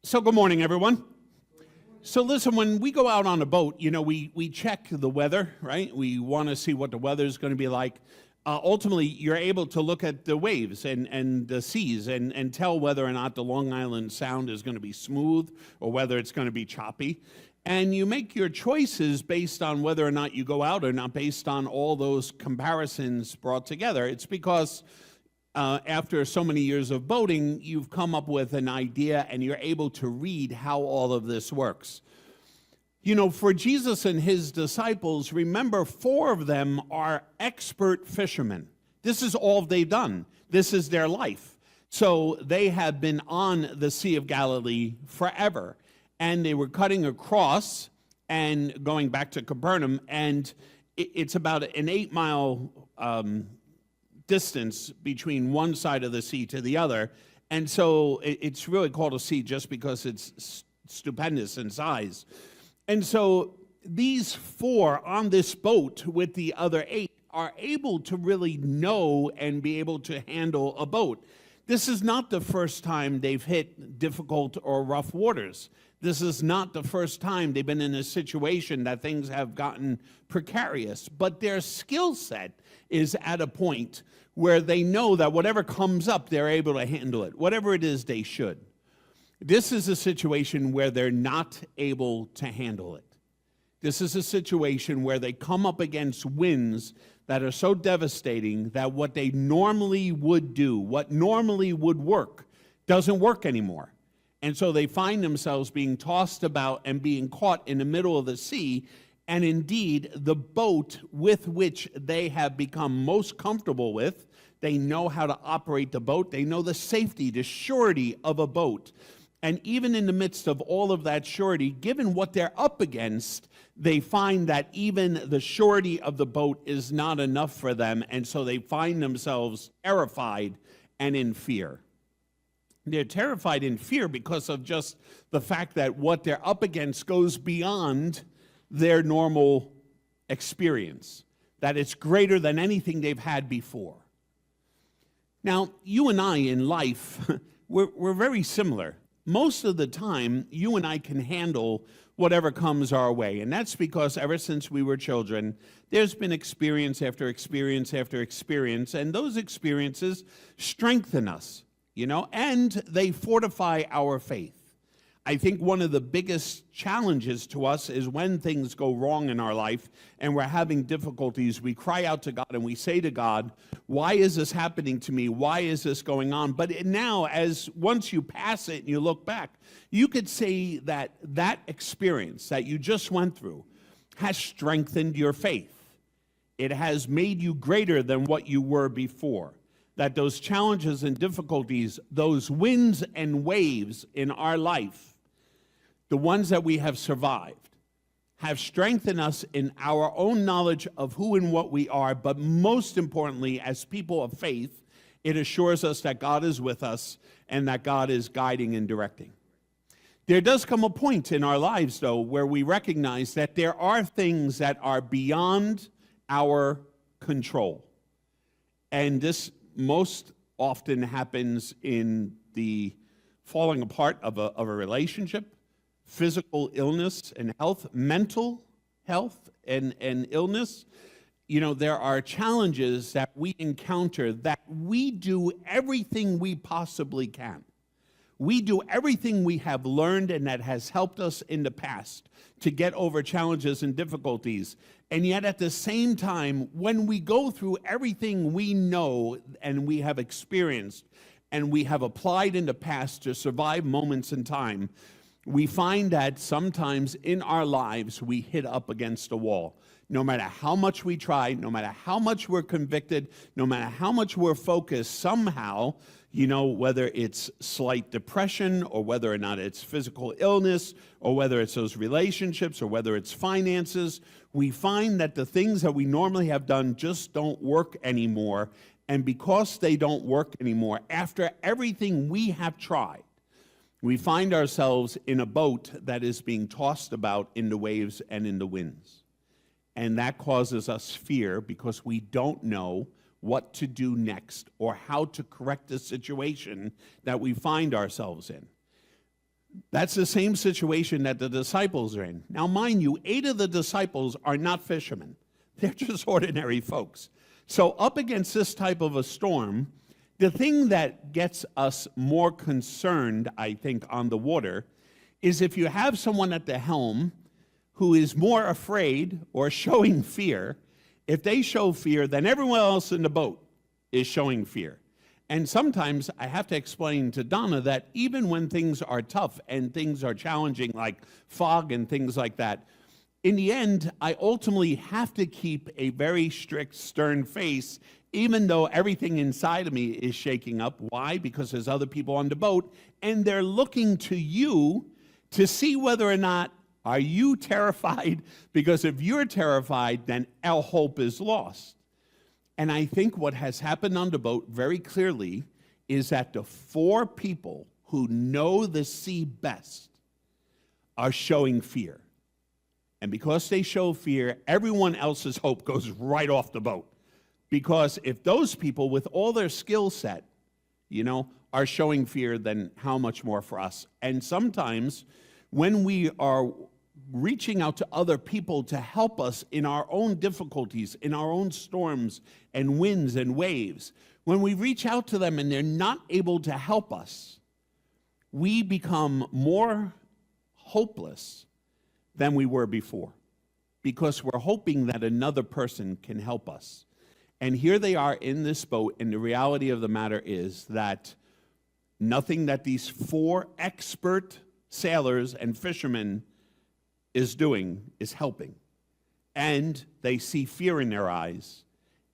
So good morning, everyone. So listen, when we go out on a boat, we check the weather, right? We want to see what the weather is going to be like. Ultimately, you're able to look at the waves and the seas and tell whether or not the Long Island Sound is going to be smooth or whether it's going to be choppy. And you make your choices based on whether or not you go out or not based on all those comparisons brought together. It's because after so many years of boating, you've come up with an idea and you're able to read how all of this works. For Jesus and his disciples, remember, 4 of them are expert fishermen. This is all they've done. This is their life. So they have been on the Sea of Galilee forever. And they were cutting across and going back to Capernaum, and it's about an 8-mile distance between one side of the sea to the other. And so it's really called a sea just because it's stupendous in size. And so these 4 on this boat with the other 8 are able to really know and be able to handle a boat. This is not the first time they've hit difficult or rough waters. This is not the first time they've been in a situation that things have gotten precarious. But their skill set is at a point where they know that whatever comes up, they're able to handle it, whatever it is they should. This is a situation where they're not able to handle it. This is a situation where they come up against winds that are so devastating that what they normally would do, what normally would work, doesn't work anymore. And so they find themselves being tossed about and being caught in the middle of the sea. And indeed, the boat with which they have become most comfortable with, they know how to operate the boat. They know the safety, the surety of a boat. And even in the midst of all of that surety, given what they're up against, they find that even the surety of the boat is not enough for them. And so they find themselves terrified and in fear. They're terrified in fear because of just the fact that what they're up against goes beyond their normal experience, that it's greater than anything they've had before. Now, you and I in life, we're very similar. Most of the time, you and I can handle whatever comes our way. And that's because ever since we were children, there's been experience after experience after experience, and those experiences strengthen us. And they fortify our faith. I think one of the biggest challenges to us is when things go wrong in our life and we're having difficulties, we cry out to God and we say to God, why is this happening to me? Why is this going on? But now, once you pass it and you look back, you could say that that experience that you just went through has strengthened your faith. It has made you greater than what you were before. That those challenges and difficulties, those winds and waves in our life, the ones that we have survived, have strengthened us in our own knowledge of who and what we are, but most importantly, as people of faith, it assures us that God is with us and that God is guiding and directing. There does come a point in our lives, though, where we recognize that there are things that are beyond our control. And this most often happens in the falling apart of a relationship, physical illness and health, mental health and illness. There are challenges that we encounter that we do everything we possibly can. We do everything we have learned and that has helped us in the past to get over challenges and difficulties. And yet at the same time, when we go through everything we know and we have experienced and we have applied in the past to survive moments in time, we find that sometimes in our lives we hit up against a wall. No matter how much we try, no matter how much we're convicted, no matter how much we're focused, somehow, whether it's slight depression or whether or not it's physical illness or whether it's those relationships or whether it's finances, we find that the things that we normally have done just don't work anymore. And because they don't work anymore, after everything we have tried, we find ourselves in a boat that is being tossed about in the waves and in the winds. And that causes us fear because we don't know what to do next or how to correct the situation that we find ourselves in. That's the same situation that the disciples are in. Now, mind you, 8 of the disciples are not fishermen. They're just ordinary folks. So up against this type of a storm, the thing that gets us more concerned, I think, on the water is if you have someone at the helm who is more afraid or showing fear. If they show fear, then everyone else in the boat is showing fear. And sometimes I have to explain to Donna that even when things are tough and things are challenging, like fog and things like that, in the end, I ultimately have to keep a very strict, stern face, even though everything inside of me is shaking up. Why? Because there's other people on the boat, and they're looking to you to see whether or not are you terrified, because if you're terrified, then our hope is lost. And I think what has happened on the boat very clearly is that the 4 people who know the sea best are showing fear. And because they show fear, everyone else's hope goes right off the boat. Because if those people with all their skill set, are showing fear, then how much more for us? And sometimes when we are reaching out to other people to help us in our own difficulties, in our own storms and winds and waves, when we reach out to them and they're not able to help us, we become more hopeless than we were before, because we're hoping that another person can help us. And here they are in this boat, and the reality of the matter is that nothing that these 4 expert sailors and fishermen is doing is helping. And they see fear in their eyes,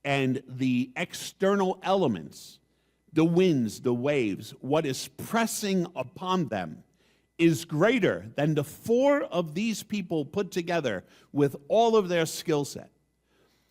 and the external elements, the winds, the waves, what is pressing upon them is greater than the 4 of these people put together with all of their skill set.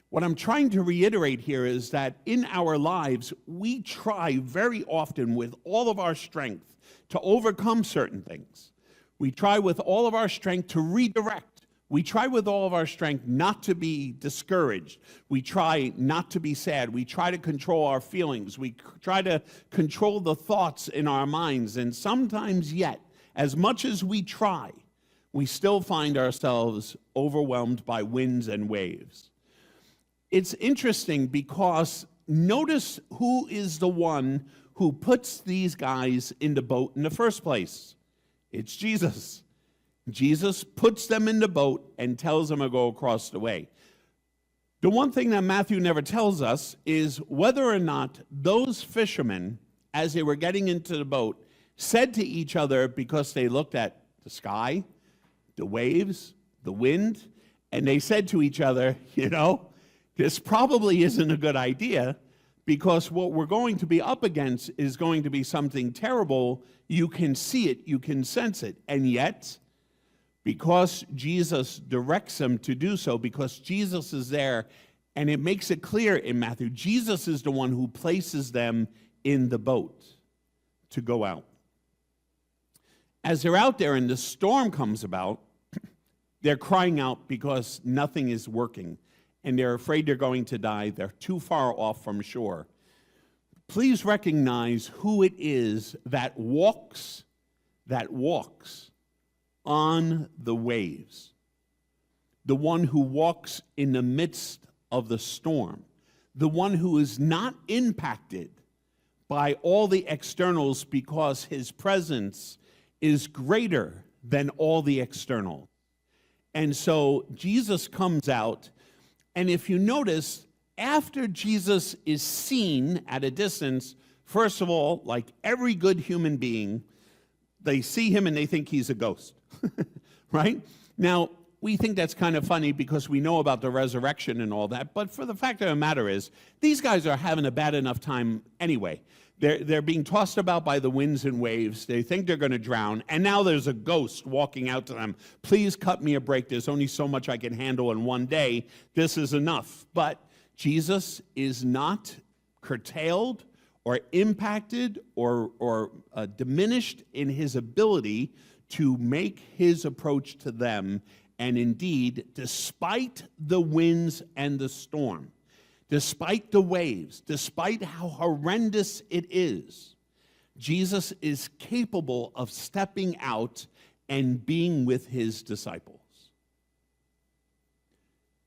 What I'm trying to reiterate here is that in our lives, we try very often with all of our strength to overcome certain things. We try with all of our strength to redirect. We try with all of our strength not to be discouraged. We try not to be sad. We try to control our feelings. We try to control the thoughts in our minds. And sometimes yet, as much as we try, we still find ourselves overwhelmed by winds and waves. It's interesting because notice who is the one who puts these guys in the boat in the first place. It's Jesus. Jesus puts them in the boat and tells them to go across the way. The one thing that Matthew never tells us is whether or not those fishermen, as they were getting into the boat, said to each other, because they looked at the sky, the waves, the wind, and they said to each other, this probably isn't a good idea, because what we're going to be up against is going to be something terrible. You can see it, you can sense it, and yet, because Jesus directs them to do so, because Jesus is there, and it makes it clear in Matthew, Jesus is the one who places them in the boat to go out. As they're out there and the storm comes about, they're crying out because nothing is working, and they're afraid they're going to die. They're too far off from shore. Please recognize who it is that walks on the waves. The one who walks in the midst of the storm. The one who is not impacted by all the externals because his presence is greater than all the external. And so Jesus comes out, and if you notice, after Jesus is seen at a distance, first of all, like every good human being, they see him and they think he's a ghost, right? Now, we think that's kind of funny because we know about the resurrection and all that, but for the fact of the matter is, these guys are having a bad enough time anyway. They're being tossed about by the winds and waves. They think they're going to drown, and now there's a ghost walking out to them. Please cut me a break. There's only so much I can handle in one day. This is enough. But Jesus is not curtailed or impacted or diminished in his ability to make his approach to them. And indeed, despite the winds and the storm, despite the waves, despite how horrendous it is, Jesus is capable of stepping out and being with his disciples.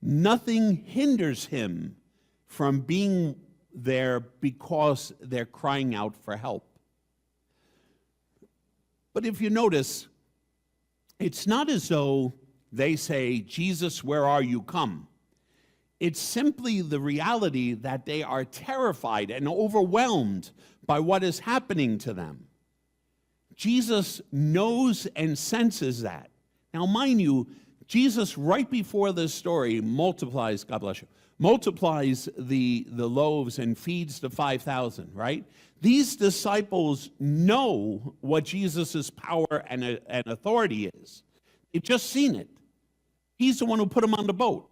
Nothing hinders him from being there because they're crying out for help. But if you notice, it's not as though they say, "Jesus, where are you? Come." It's simply the reality that they are terrified and overwhelmed by what is happening to them. Jesus knows and senses that. Now, mind you, Jesus, right before this story, multiplies, God bless you, multiplies the loaves and feeds the 5,000, right? These disciples know what Jesus' power and authority is. They've just seen it. He's the one who put them on the boat.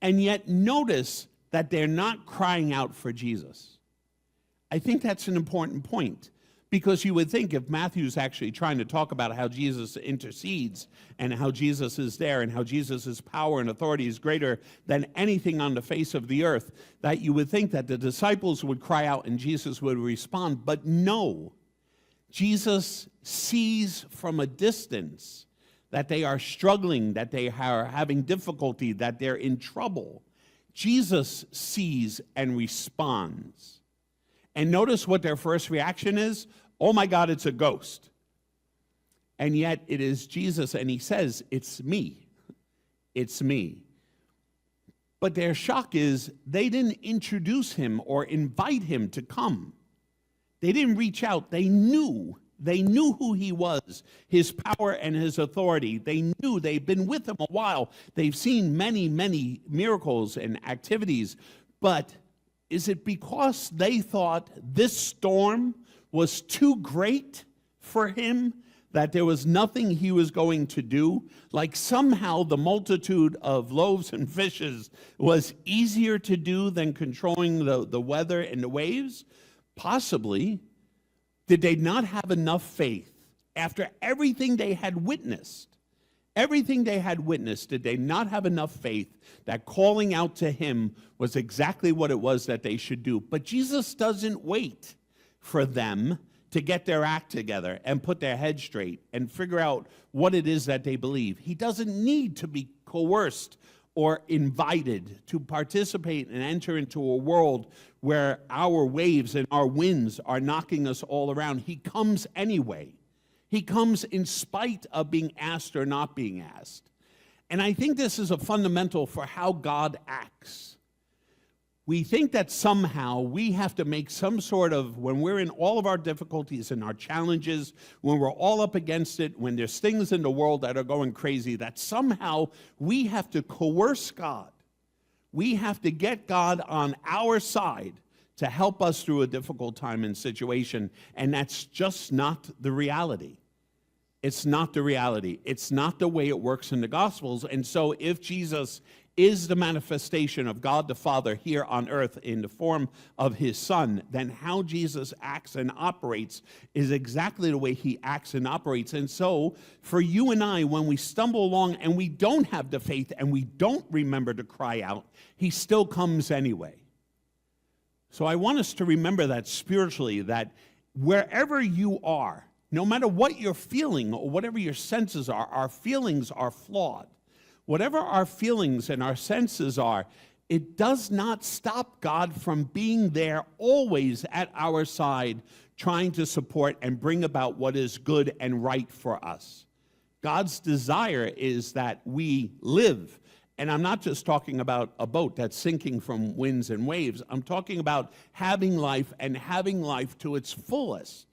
And yet notice that they're not crying out for Jesus. I think that's an important point, because you would think if Matthew's actually trying to talk about how Jesus intercedes and how Jesus is there and how Jesus' power and authority is greater than anything on the face of the earth, that you would think that the disciples would cry out and Jesus would respond. But no, Jesus sees from a distance that they are struggling, that they are having difficulty, that they're in trouble. Jesus sees and responds. And notice what their first reaction is. "Oh my God, it's a ghost." And yet it is Jesus, and he says, "It's me. It's me." But their shock is they didn't introduce him or invite him to come. They didn't reach out. They knew who he was, his power and his authority. They knew. They've been with him a while. They've seen many, many miracles and activities. But is it because they thought this storm was too great for him, that there was nothing he was going to do? Like somehow the multitude of loaves and fishes was easier to do than controlling the weather and the waves? Possibly. Did they not have enough faith after everything they had witnessed? Everything they had witnessed, did they not have enough faith that calling out to him was exactly what it was that they should do? But Jesus doesn't wait for them to get their act together and put their head straight and figure out what it is that they believe. He doesn't need to be coerced or invited to participate and enter into a world where our waves and our winds are knocking us all around. He comes anyway. He comes in spite of being asked or not being asked. And I think this is a fundamental for how God acts. We think that somehow we have to make some sort of, when we're in all of our difficulties and our challenges, when we're all up against it, when there's things in the world that are going crazy, that somehow we have to coerce God. We have to get God on our side to help us through a difficult time and situation. And that's just not the reality. It's not the reality. It's not the way it works in the Gospels. And so if Jesus is the manifestation of God the Father here on earth in the form of his Son, then how Jesus acts and operates is exactly the way he acts and operates. And so for you and I, when we stumble along and we don't have the faith and we don't remember to cry out, he still comes anyway. So I want us to remember that spiritually, that wherever you are, no matter what you're feeling or whatever your senses are, our feelings are flawed. Whatever our feelings and our senses are, it does not stop God from being there always at our side, trying to support and bring about what is good and right for us. God's desire is that we live. And I'm not just talking about a boat that's sinking from winds and waves. I'm talking about having life and having life to its fullest.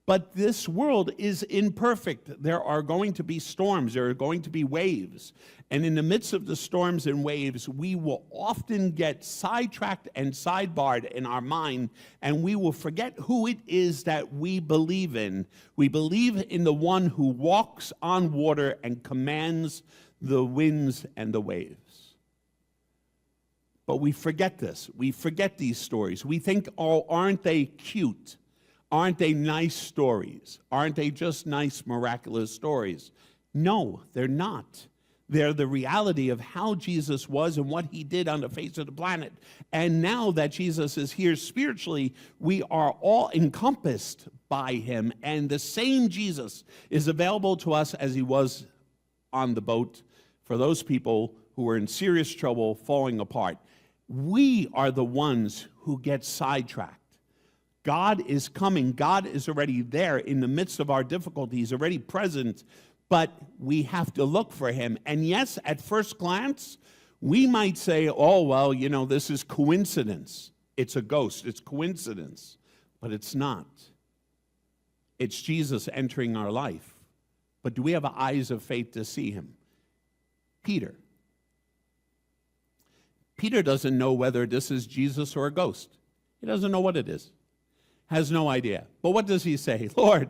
But this world is imperfect. There are going to be storms. There are going to be waves. And in the midst of the storms and waves, we will often get sidetracked and sidebarred in our mind, and we will forget who it is that we believe in. We believe in the one who walks on water and commands the winds and the waves. But we forget this. We forget these stories. We think, oh, aren't they cute? Aren't they nice stories? Aren't they just nice, miraculous stories? No, they're not. They're the reality of how Jesus was and what he did on the face of the planet. And now that Jesus is here spiritually, we are all encompassed by him. And the same Jesus is available to us as he was on the boat for those people who were in serious trouble, falling apart. We are the ones who get sidetracked. God is coming. God is already there in the midst of our difficulties, already present. But we have to look for him. And yes, at first glance, we might say, oh, well, this is coincidence. It's a ghost. It's coincidence. But it's not. It's Jesus entering our life. But do we have eyes of faith to see him? Peter doesn't know whether this is Jesus or a ghost. He doesn't know what it is. Has no idea. But what does he say? Lord.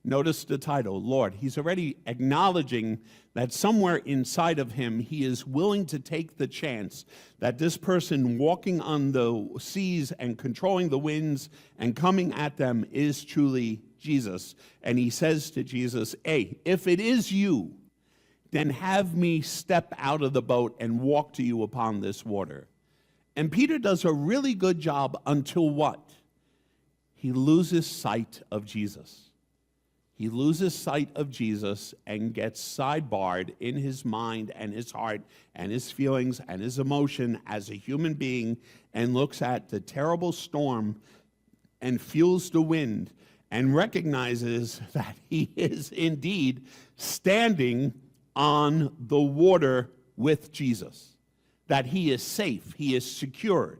Notice the title, Lord. He's already acknowledging that somewhere inside of him, he is willing to take the chance that this person walking on the seas and controlling the winds and coming at them is truly Jesus. And he says to Jesus, hey, if it is you, then have me step out of the boat and walk to you upon this water. And Peter does a really good job until what? He loses sight of Jesus. He loses sight of Jesus and gets sidebarred in his mind and his heart and his feelings and his emotion as a human being and looks at the terrible storm and feels the wind and recognizes that he is indeed standing on the water with Jesus, that he is safe, he is secured.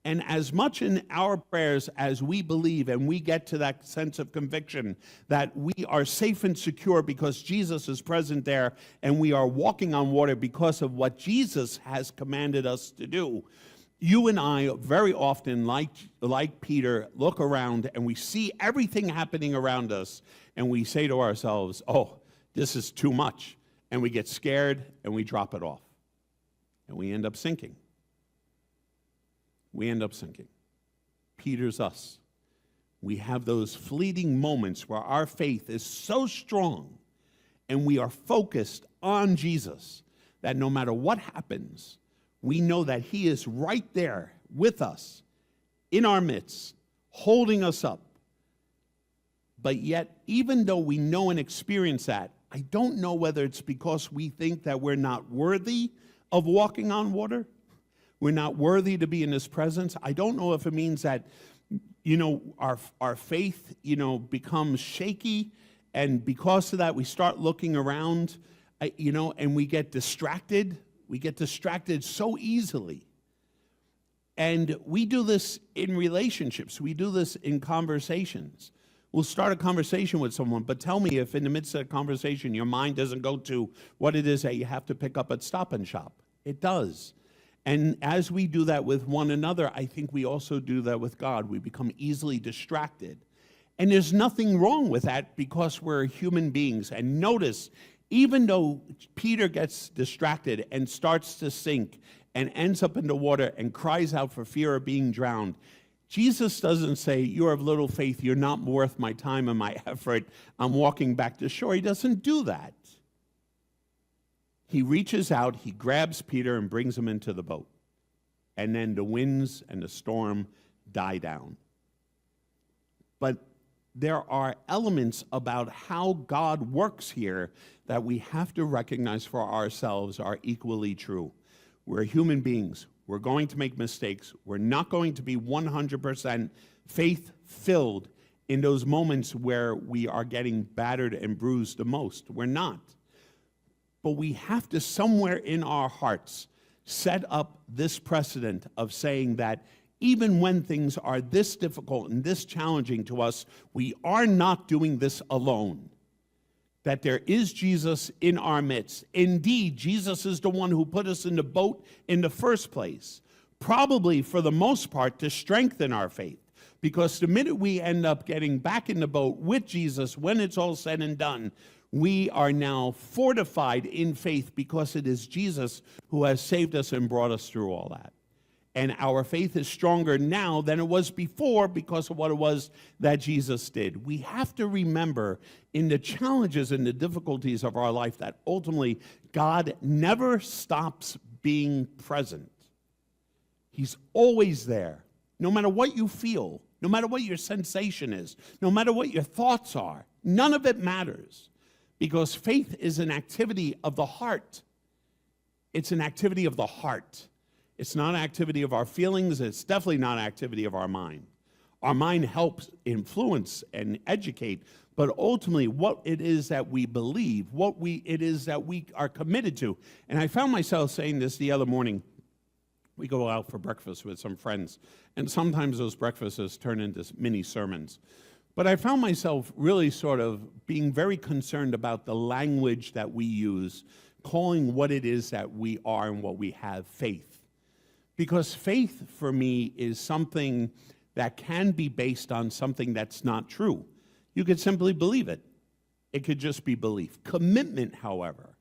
And as much in our prayers as we believe and we get to that sense of conviction that we are safe and secure because Jesus is present there and we are walking on water because of what Jesus has commanded us to do, you and I very often, like Peter, look around and we see everything happening around us and we say to ourselves, oh, this is too much. And we get scared and we drop it off. And we end up sinking. We end up sinking. Peter's us. We have those fleeting moments where our faith is so strong and we are focused on Jesus that no matter what happens, we know that he is right there with us, in our midst, holding us up. But yet, even though we know and experience that, I don't know whether it's because we think that we're not worthy of walking on water. We're not worthy to be in his presence. I don't know if it means that, our faith, becomes shaky. And because of that, we start looking around, and we get distracted. We get distracted so easily. And we do this in relationships. We do this in conversations. We'll start a conversation with someone, but tell me if in the midst of a conversation, your mind doesn't go to what it is that you have to pick up at Stop and Shop. It does. And as we do that with one another, I think we also do that with God. We become easily distracted. And there's nothing wrong with that because we're human beings. And notice, even though Peter gets distracted and starts to sink and ends up in the water and cries out for fear of being drowned, Jesus doesn't say, you're of little faith, you're not worth my time and my effort, I'm walking back to shore. He doesn't do that. He reaches out, he grabs Peter and brings him into the boat. And then the winds and the storm die down. But there are elements about how God works here that we have to recognize for ourselves are equally true. We're human beings. We're going to make mistakes. We're not going to be 100% faith-filled in those moments where we are getting battered and bruised the most. We're not. But we have to, somewhere in our hearts, set up this precedent of saying that even when things are this difficult and this challenging to us, we are not doing this alone. That there is Jesus in our midst. Indeed, Jesus is the one who put us in the boat in the first place, probably for the most part to strengthen our faith. Because the minute we end up getting back in the boat with Jesus, when it's all said and done, we are now fortified in faith because it is Jesus who has saved us and brought us through all that. And our faith is stronger now than it was before because of what it was that Jesus did. We have to remember in the challenges and the difficulties of our life that ultimately God never stops being present. He's always there, no matter what you feel, no matter what your sensation is, no matter what your thoughts are. None of it matters because faith is an activity of the heart. It's an activity of the heart. It's not an activity of our feelings. It's definitely not an activity of our mind. Our mind helps influence and educate, but ultimately what it is that we believe, it is that we are committed to. And I found myself saying this the other morning. We go out for breakfast with some friends, and sometimes those breakfasts turn into mini sermons. But I found myself really sort of being very concerned about the language that we use, calling what it is that we are and what we have faith. Because faith, for me, is something that can be based on something that's not true. You could simply believe it. It could just be belief. Commitment, however,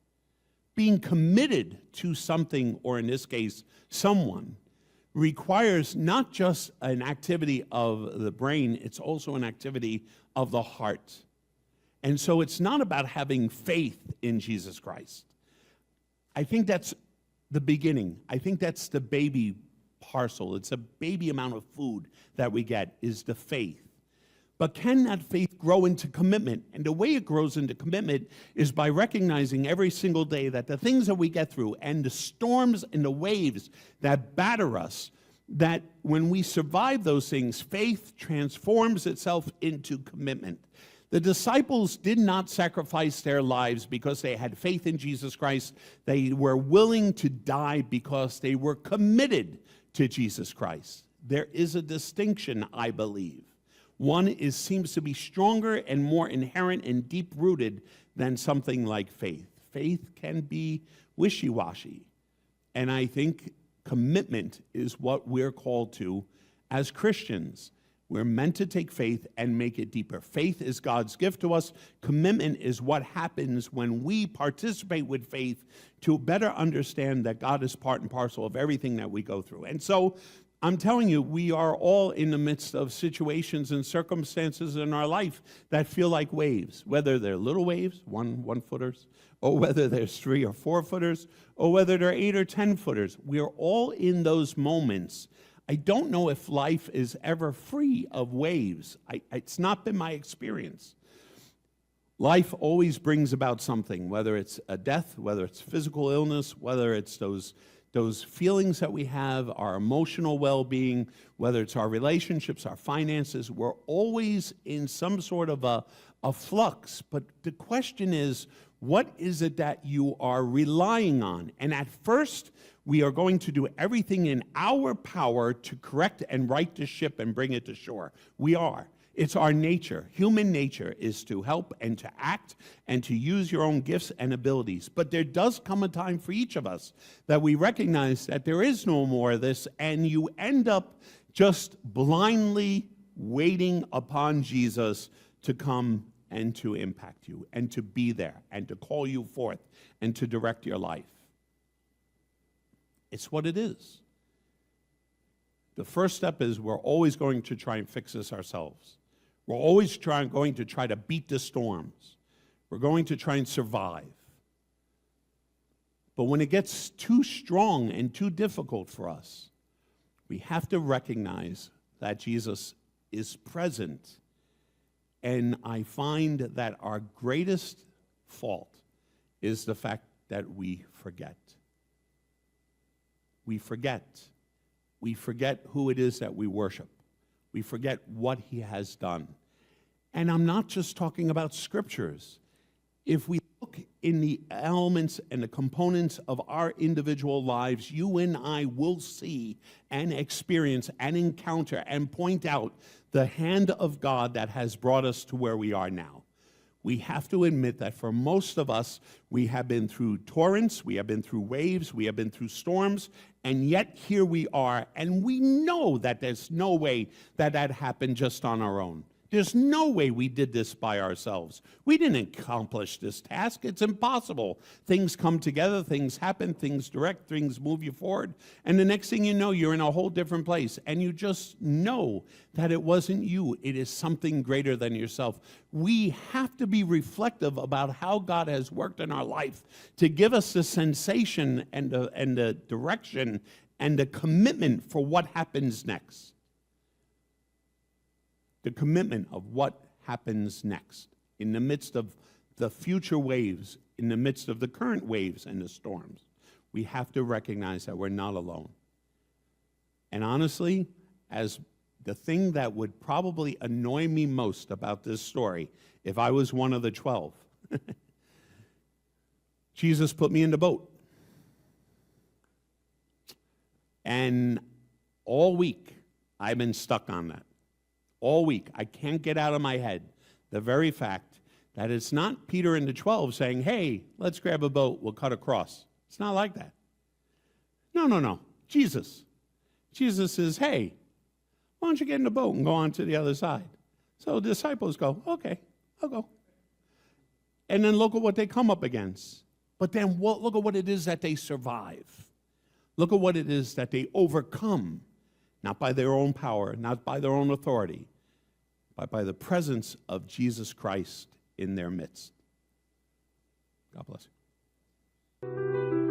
being committed to something, or in this case, someone, requires not just an activity of the brain, it's also an activity of the heart. And so it's not about having faith in Jesus Christ. I think that's the beginning. I think that's the baby parcel. It's a baby amount of food that we get is the faith. But can that faith grow into commitment? And the way it grows into commitment is by recognizing every single day that the things that we get through and the storms and the waves that batter us, that when we survive those things, faith transforms itself into commitment. The disciples did not sacrifice their lives because they had faith in Jesus Christ. They were willing to die because they were committed to Jesus Christ. There is a distinction, I believe. One seems to be stronger and more inherent and deep-rooted than something like faith. Faith can be wishy-washy. And I think commitment is what we're called to as Christians. We're meant to take faith and make it deeper. Faith is God's gift to us. Commitment is what happens when we participate with faith to better understand that God is part and parcel of everything that we go through. And so I'm telling you, we are all in the midst of situations and circumstances in our life that feel like waves, whether they're little waves, one-footers, or whether there's 3 or 4 footers, or whether they're 8 or 10 footers. We are all in those moments. I don't know if life is ever free of waves. It's not been my experience. Life always brings about something, whether it's a death, whether it's physical illness, whether it's those feelings that we have, our emotional well-being, whether it's our relationships, our finances. We're always in some sort of a flux. But the question is, what is it that you are relying on? And at first, we are going to do everything in our power to correct and right the ship and bring it to shore. We are. It's our nature. Human nature is to help and to act and to use your own gifts and abilities. But there does come a time for each of us that we recognize that there is no more of this, and you end up just blindly waiting upon Jesus to come and to impact you and to be there and to call you forth and to direct your life. It's what it is. The first step is we're always going to try and fix this ourselves. We're always going to try to beat the storms. We're going to try and survive. But when it gets too strong and too difficult for us, we have to recognize that Jesus is present. And I find that our greatest fault is the fact that we forget. We forget. We forget who it is that we worship. We forget what he has done. And I'm not just talking about scriptures. If we look in the elements and the components of our individual lives, you and I will see and experience and encounter and point out the hand of God that has brought us to where we are now. We have to admit that for most of us, we have been through torrents, we have been through waves, we have been through storms, and yet here we are, and we know that there's no way that happened just on our own. There's no way we did this by ourselves. We didn't accomplish this task. It's impossible. Things come together, things happen, things direct, things move you forward, and the next thing you know, you're in a whole different place, and you just know that it wasn't you. It is something greater than yourself. We have to be reflective about how God has worked in our life to give us the sensation and the direction and the commitment for what happens next. The commitment of what happens next in the midst of the future waves, in the midst of the current waves and the storms. We have to recognize that we're not alone. And honestly, as the thing that would probably annoy me most about this story, if I was one of the 12, Jesus put me in the boat. And all week, I've been stuck on that. All week, I can't get out of my head the very fact that it's not Peter and the 12 saying, hey, let's grab a boat, we'll cut across. It's not like that. No. Jesus. Jesus says, hey, why don't you get in the boat and go on to the other side? So the disciples go, okay, I'll go. And then look at what they come up against. But then look at what it is that they survive. Look at what it is that they overcome. Not by their own power, not by their own authority, but by the presence of Jesus Christ in their midst. God bless you.